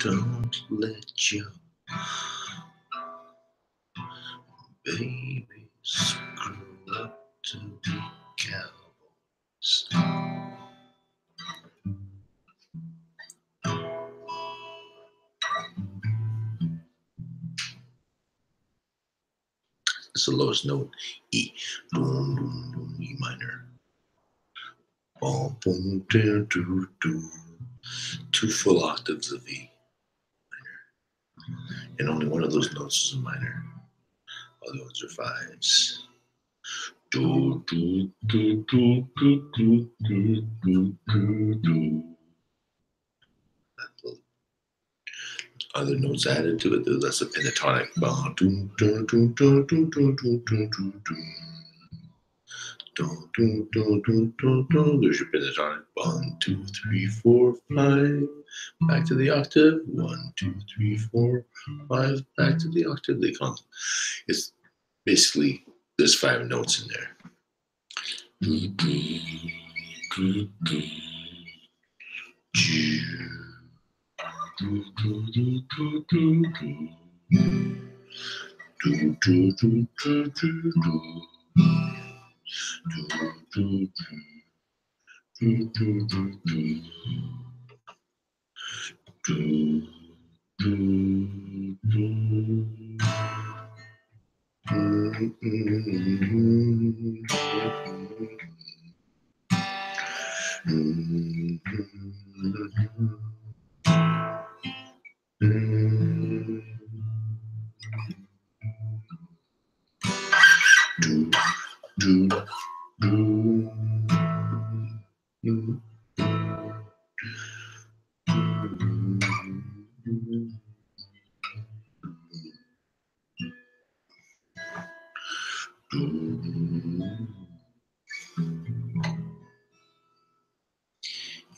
Don't let your babies grow up to be cowboys. It's the lowest note, E. Boom, boom, boom, E minor. Boom, boom, do, do, do. 2 full octaves of E minor. And only one of those notes is a minor. All the others are 5s. Do, do, do, do, do, do, do, do, do, do. Other notes added to it, that's a pentatonic. There's your pentatonic. 1, 2, 3, 4, 5. Back to the octave. 1, 2, 3, 4, 5. Back to the octave. It's basically there's 5 notes in there.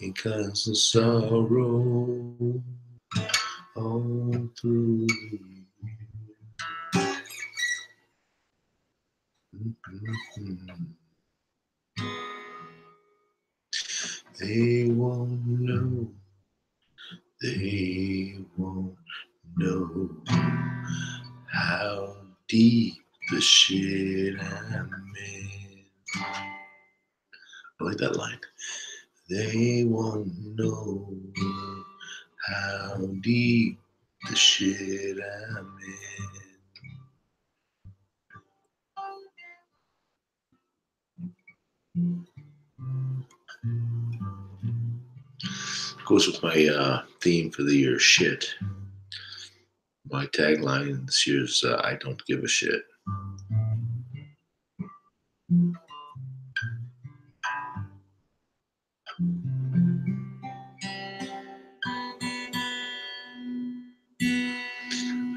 It causes sorrow all through. They won't know. They won't know how deep the shit I'm in. I like that line. They won't know how deep the shit I'm in. Goes with my theme for the year, shit. My tagline this year is I don't give a shit.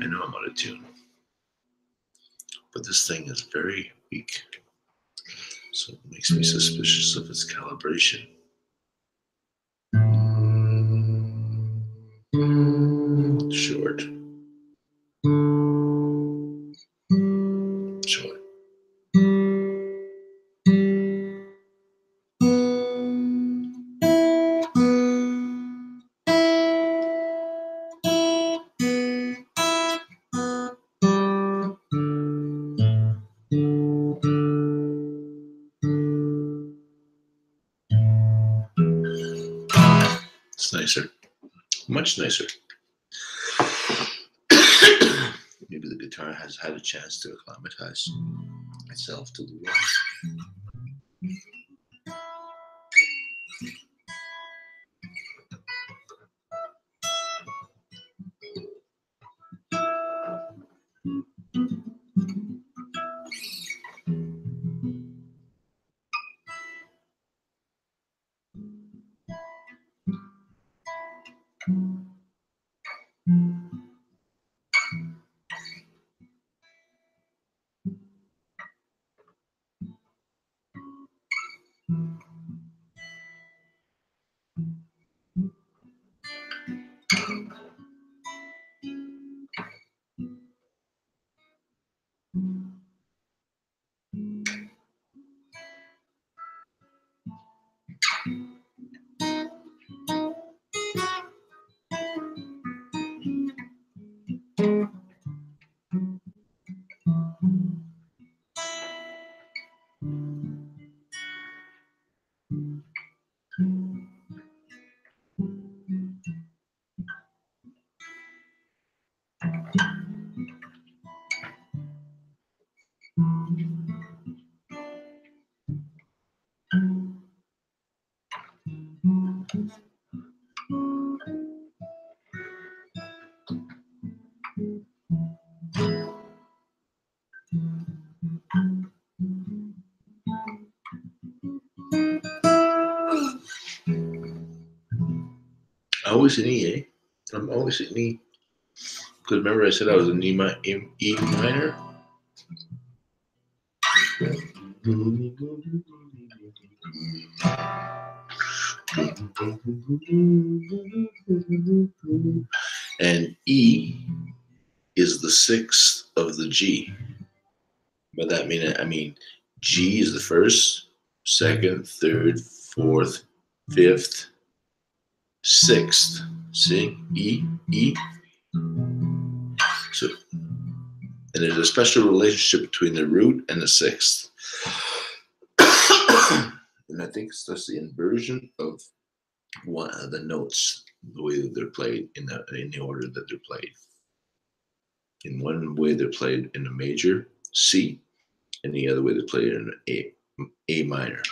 I know I'm out of tune, but this thing is very weak, so it makes me suspicious of its calibration. Short. It's nicer. Much nicer. Maybe the guitar has had a chance to acclimatize itself to the world. Always in E, eh? I'm always in E. Because remember I said I was in E minor? And E is the sixth of the G. By that I mean G is the first, second, third, fourth, fifth, sixth. See? E, E. So, and there's a special relationship between the root and the sixth. And I think it's just the inversion of one of the notes, the way that they're played in the order that they're played. In one way they're played in a major, C, and the other way they're played in A minor.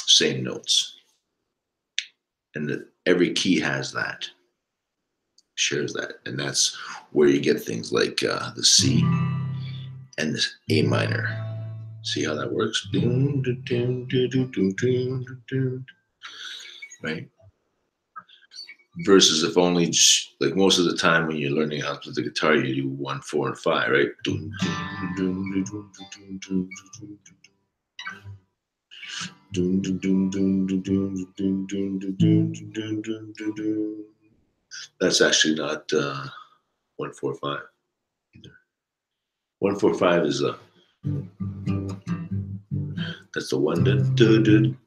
Same notes. And every key has that, shares that. And that's where you get things like the C and the A minor. See how that works? Right? Versus if only, like most of the time when you're learning how to play the guitar, you do 1, 4, and 5, right? That's actually not 1, 4, 5 either. 1, 4, 5 is that's the 1,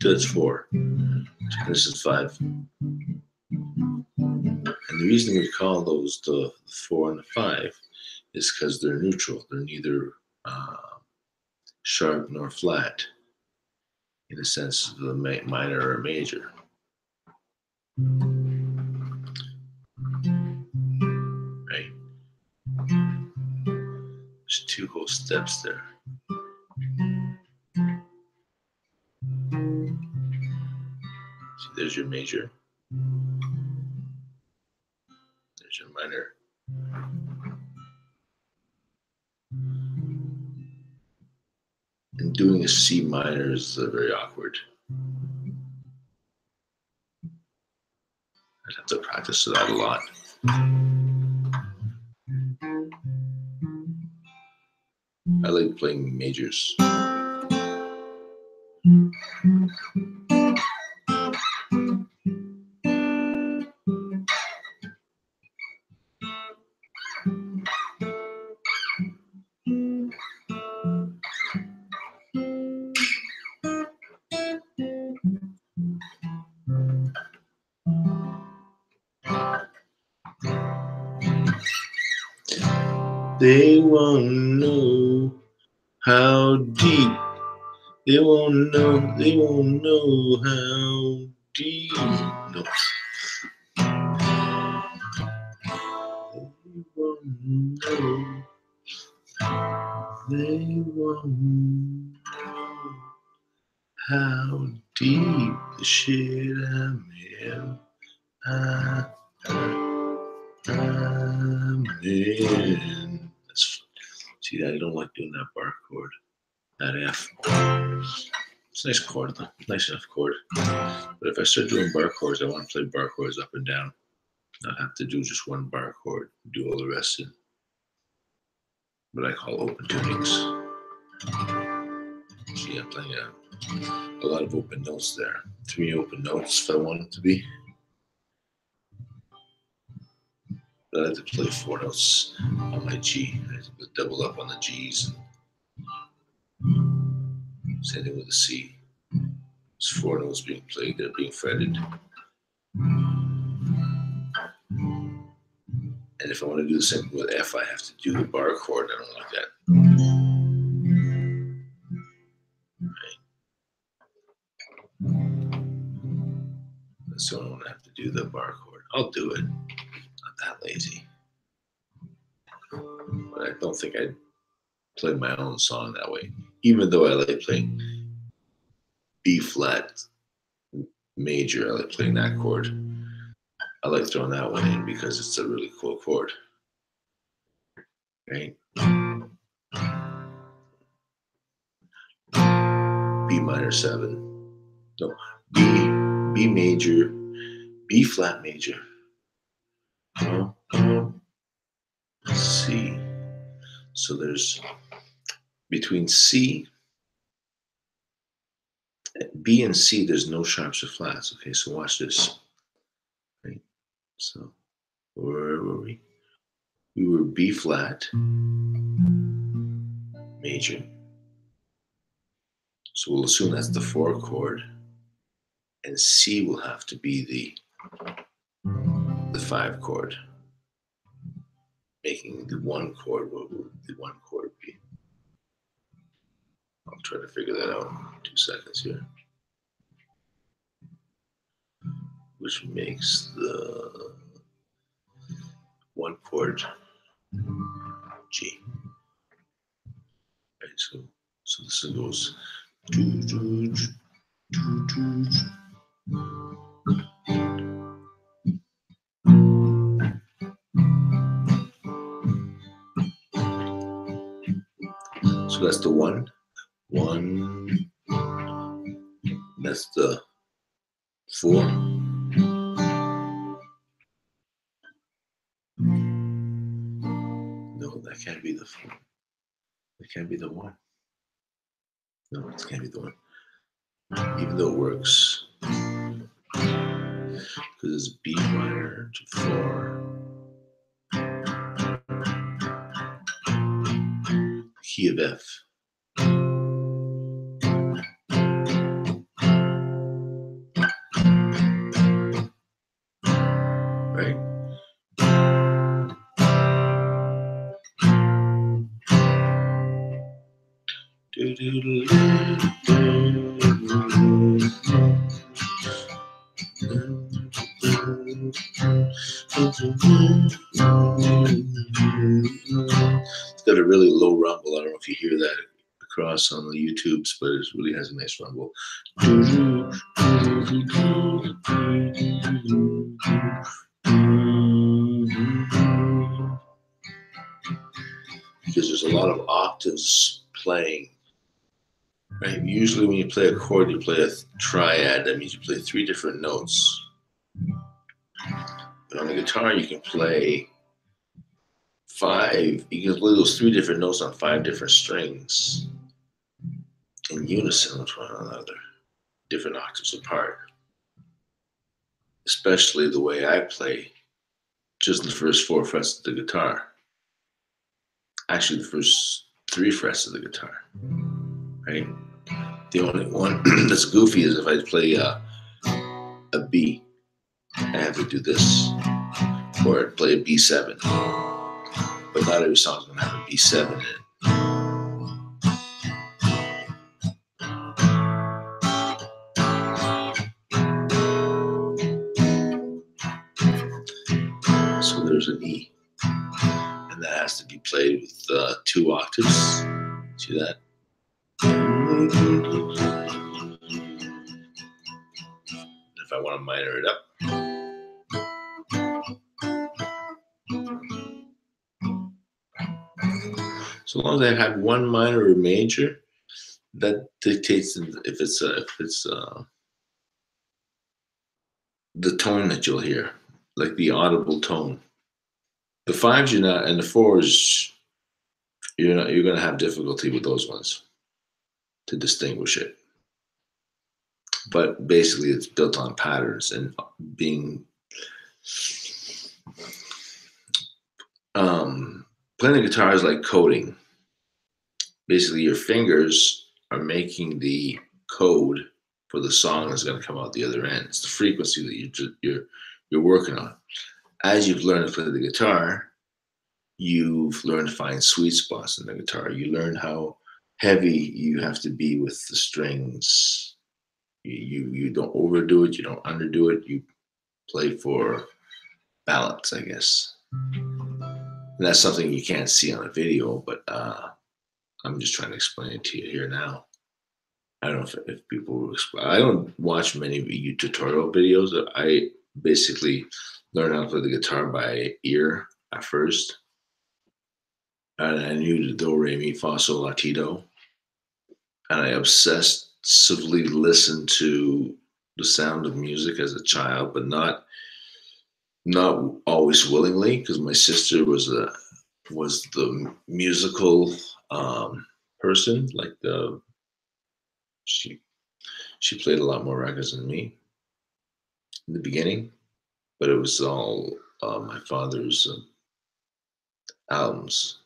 that's 4. This is 5. And the reason we call those the 4 and the 5 is because they're neutral. They're neither sharp nor flat in the sense of the minor or major. Right? There's 2 whole steps there. See, there's your major. There's your minor. And doing a C minor is very awkward. I'd have to practice that a lot. I like playing majors. They won't know how deep. They won't know how deep. No. They won't know how deep the shit I'm in. I'm in. See, I don't like doing that bar chord. That F. It's a nice chord, though. Nice enough chord. But if I start doing bar chords, I want to play bar chords up and down. Not have to do just one bar chord, do all the rest in what I call open tunings. See, I'm playing a lot of open notes there. 3 open notes if I want it to be. But I have to play 4 notes on my G. I have to double up on the G's. Same thing with the C. It's 4 notes being played, they're being fretted. And if I want to do the same with F, I have to do the bar chord. I don't like that. Right. So I don't have to do the bar chord. I'll do it. Not that lazy. But I don't think I'd play my own song that way. Even though I like playing B flat major, I like playing that chord. I like throwing that one in because it's a really cool chord. Right? B minor 7. No, B major, B flat major. C. So there's between B and C, there's no sharps or flats. Okay, so watch this. Right? So where were we? We were B flat major. So we'll assume that's the 4 chord. And C will have to be the 5 chord, making the 1 chord. What would the 1 chord be? I'll try to figure that out in 2 seconds here. Which makes the 1 chord G. Right, so this goes. So that's the 1. 1. That's the 4. No, that can't be the 4. That can't be the 1. No, it can't be the 1. Even though it works. Because it's B minor to 4. Key of F. Right? It's got a really low rumble. I don't know if you hear that across on the YouTubes, but it really has a nice rumble. Because there's a lot of octaves playing. Right? Usually when you play a chord, you play a triad. That means you play 3 different notes. But on the guitar, you can play 5. You can play those 3 different notes on 5 different strings in unison with one another, different octaves apart. Especially the way I play, just the first 4 frets of the guitar. Actually, the first 3 frets of the guitar. Right? The only one that's goofy is if I play a B, I have to do this, or I'd play a B7. But not every song's gonna have a B7 in it. So there's an E, and that has to be played with 2 octaves. See that? If I want to minor it up, so long as I have 1 minor or major, that dictates if it's the tone that you'll hear, like the audible tone. The 5s you're not, and the 4s you're going to have difficulty with those ones to distinguish it. But basically, it's built on patterns and being playing the guitar is like coding. Basically, your fingers are making the code for the song that's going to come out the other end. It's the frequency that you're working on. As you've learned to play the guitar, you've learned to find sweet spots in the guitar. You learn how heavy you have to be with the strings You don't overdo it, you don't underdo it. You play for balance, I guess. And that's something you can't see on a video, but I'm just trying to explain it to you here now. I don't know if people will explain. I don't watch many tutorial videos. I basically learned how to play the guitar by ear at first. And I knew the do, re, mi, fa, sol, la, ti, do. And I obsessively listened to the sound of music as a child, but not always willingly, because my sister was the musical person. Like she she played a lot more records than me in the beginning, but it was all my father's albums,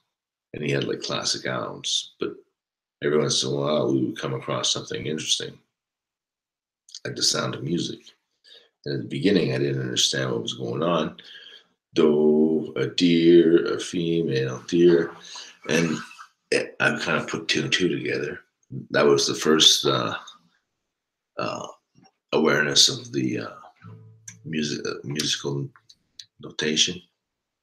and he had like classic albums. But every once in a while, we would come across something interesting, like the sound of music. And in the beginning, I didn't understand what was going on. Do, a deer, a female deer, and I kind of put two and two together. That was the first uh, awareness of the musical notation.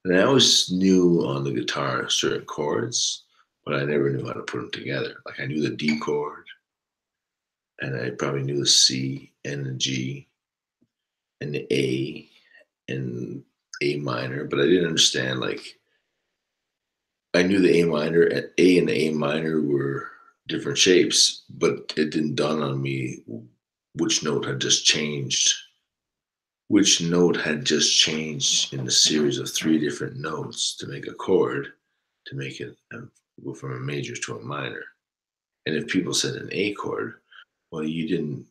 And I always knew on the guitar certain chords, but I never knew how to put them together. Like I knew the D chord, and I probably knew the C and the G and the A and A minor, but I didn't understand. Like I knew the A minor, and A minor were different shapes, but it didn't dawn on me which note had just changed. Which note had just changed in a series of three different notes to make a chord, to make it go from a major to a minor. And if people said an A chord, well, you didn't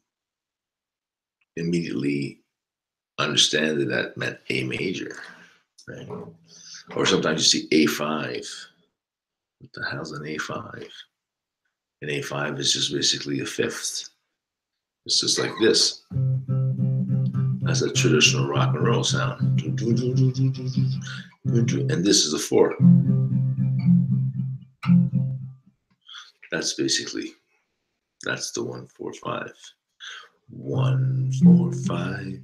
immediately understand that that meant A major, right? Or sometimes you see A5. What the hell's an A5? An A5 is just basically a fifth. It's just like this. That's a traditional rock and roll sound. And this is a four. That's basically, that's the 1-4-5. 1-4-5.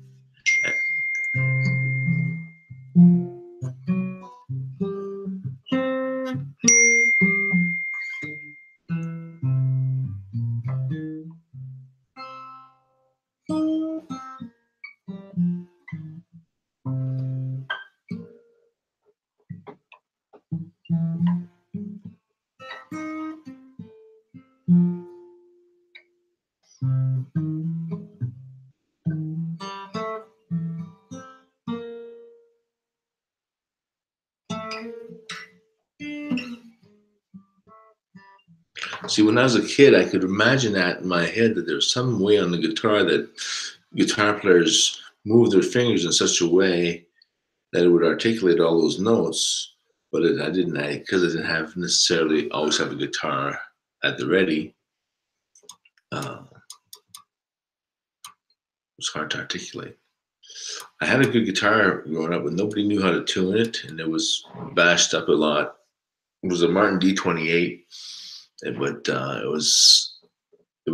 See, when I was a kid, I could imagine that in my head that there's some way on the guitar that guitar players move their fingers in such a way that it would articulate all those notes. But I didn't, because I didn't have necessarily always have a guitar at the ready. It was hard to articulate. I had a good guitar growing up, but nobody knew how to tune it, and it was bashed up a lot. It was a Martin D28, but it was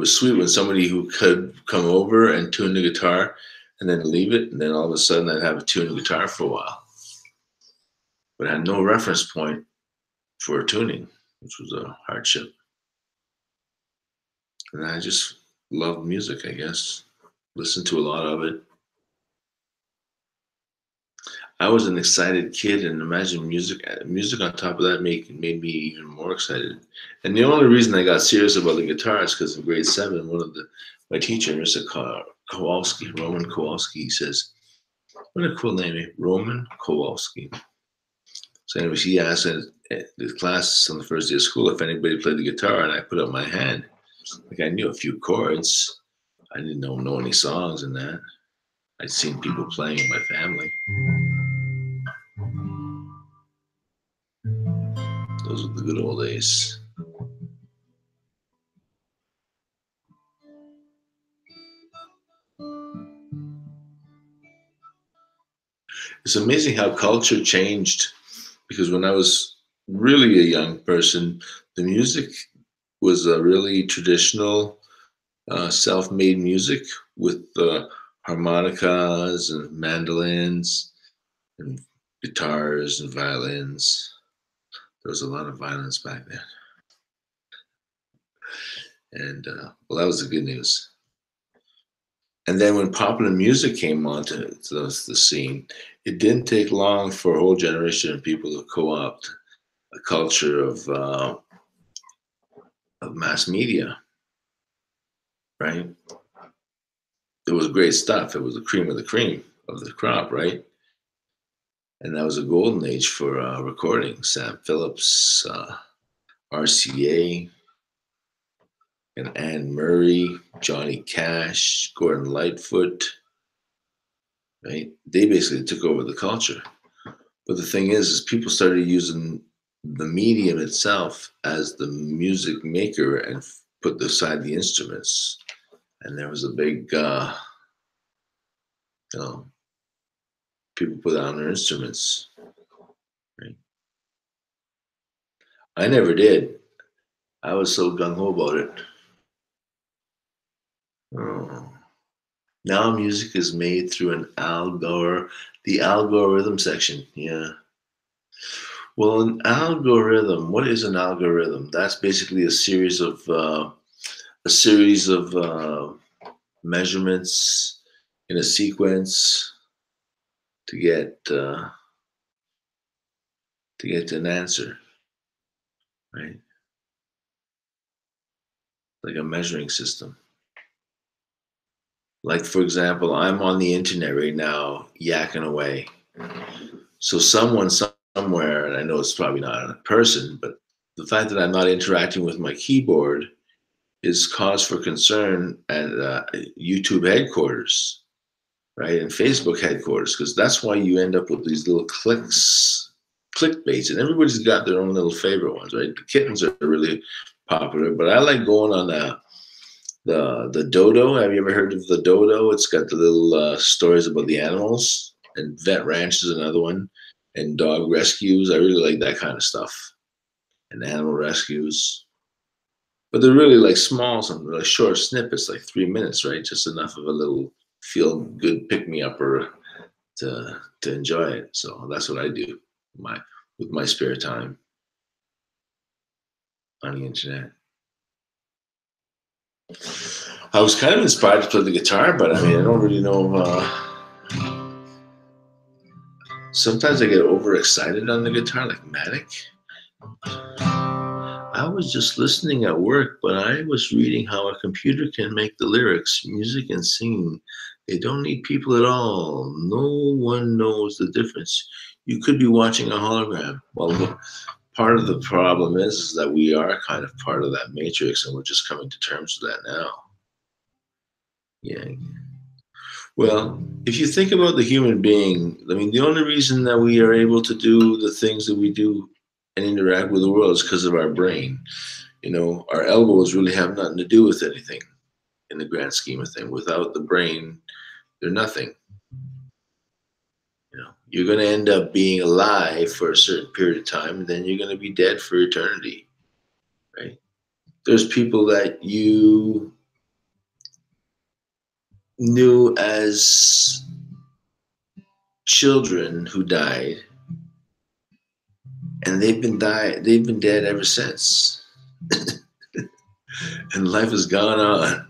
sweet when somebody who could come over and tune the guitar and then leave it, and then all of a sudden I'd have a tuned guitar for a while. But I had no reference point for tuning, which was a hardship. And I just loved music, I guess. Listened to a lot of it. I was an excited kid, and imagine music on top of that made me even more excited. And the only reason I got serious about the guitar is because in grade 7, my teacher, Mr. Kowalski, Roman Kowalski, he says, "What a cool name, Roman Kowalski." So anyways, he asked the class on the first day of school if anybody played the guitar, and I put up my hand. Like I knew a few chords. I didn't know any songs in that. I'd seen people playing in my family. Those were the good old days. It's amazing how culture changed, because when I was really a young person, the music was really traditional, self-made music with harmonicas and mandolins and guitars and violins. There was a lot of violence back then, and well, that was the good news. And then when popular music came onto the scene, it didn't take long for a whole generation of people to co-opt a culture of mass media, right? It was great stuff. It was the cream of the cream of the crop, right? And that was a golden age for recording. Sam Phillips, RCA, and Anne Murray, Johnny Cash, Gordon Lightfoot, right? They basically took over the culture. But the thing is people started using the medium itself as the music maker and put aside the instruments. And there was a big, you know, people put down their instruments. Right? I never did. I was so gung ho about it. Oh. Now music is made through the algorithm section. Yeah. Well, an algorithm. What is an algorithm? That's basically a series of measurements in a sequence to get to an answer, right? Like a measuring system. Like for example, I'm on the internet right now yakking away. So someone somewhere, and I know it's probably not a person, but the fact that I'm not interacting with my keyboard is cause for concern at YouTube headquarters, right? And Facebook headquarters, because that's why you end up with these little clickbaits, and everybody's got their own little favorite ones, right? The kittens are really popular, but I like going on the dodo. Have you ever heard of the dodo? It's got the little stories about the animals, and vet ranch is another one, and dog rescues. I really like that kind of stuff, and animal rescues. But they're really like small, some really short snippets, like 3 minutes, right? Just enough of a little feel good pick me up or to enjoy it. So that's what I do my with my spare time on the internet. I was kind of inspired to play the guitar, but I mean, I don't really know. Sometimes I get overexcited on the guitar, like manic. I was just listening at work, but I was reading how a computer can make the lyrics, music, and singing. They don't need people at all. No one knows the difference. You could be watching a hologram. Well, part of the problem is that we are kind of part of that matrix, and we're just coming to terms with that now. Yeah. Well, if you think about the human being, I mean, the only reason that we are able to do the things that we do and interact with the world is because of our brain. You know, our elbows really have nothing to do with anything in the grand scheme of things. Without the brain, they're nothing. You know, you're going to end up being alive for a certain period of time, and then you're going to be dead for eternity, right? There's people that you knew as children who died, and they've been dead ever since. And life has gone on.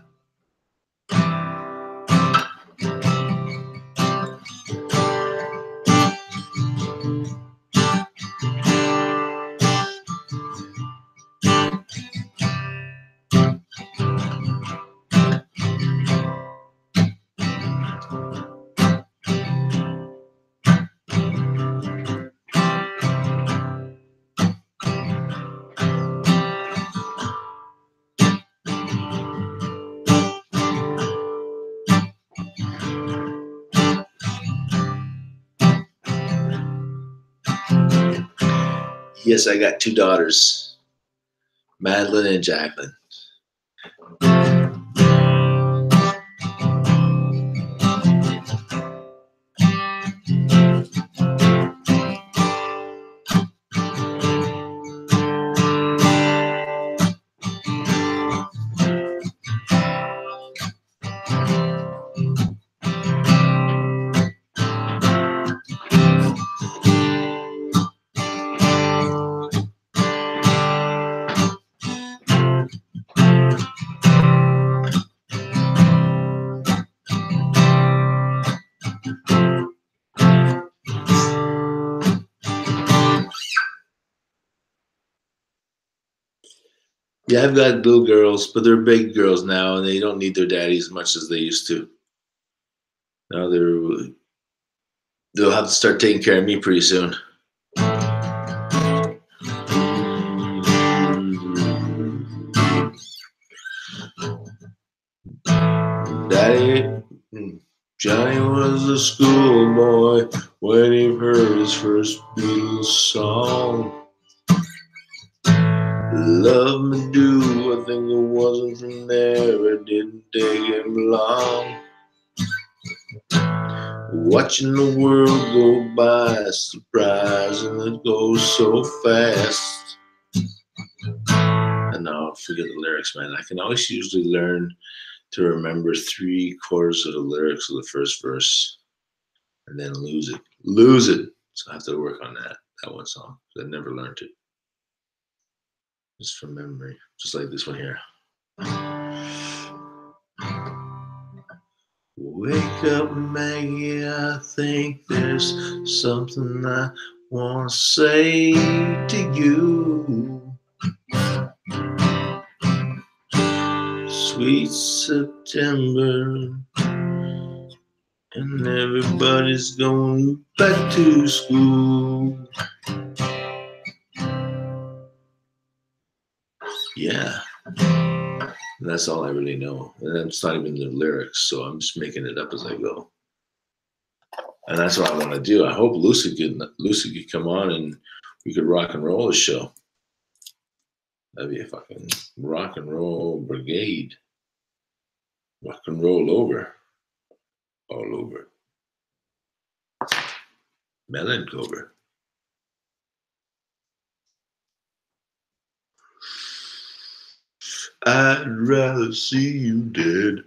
Yes, I got two daughters, Madeline and Jacqueline. Yeah, I've got little girls, but they're big girls now, and they don't need their daddy as much as they used to. Now they'll have to start taking care of me pretty soon. Daddy, Johnny was a schoolboy when he heard his first Beatles song. Love me do, I think it wasn't from there, it didn't take him long. Watching the world go by, surprising it goes so fast. And now I forget the lyrics, man. I can always usually learn to remember 3/4 of the lyrics of the first verse and then lose it. Lose it. So I have to work on that one song. I never learned it. Just from memory. Just like this one here. Wake up, Maggie, I think there's something I want to say to you. Sweet September, and everybody's going back to school. Yeah, that's all I really know. And that's not even the lyrics, so I'm just making it up as I go. And that's what I want to do. I hope Lucy could come on and we could rock and roll a show. That'd be a fucking rock and roll brigade. Rock and roll over. All over. Melon cover. I'd rather see you dead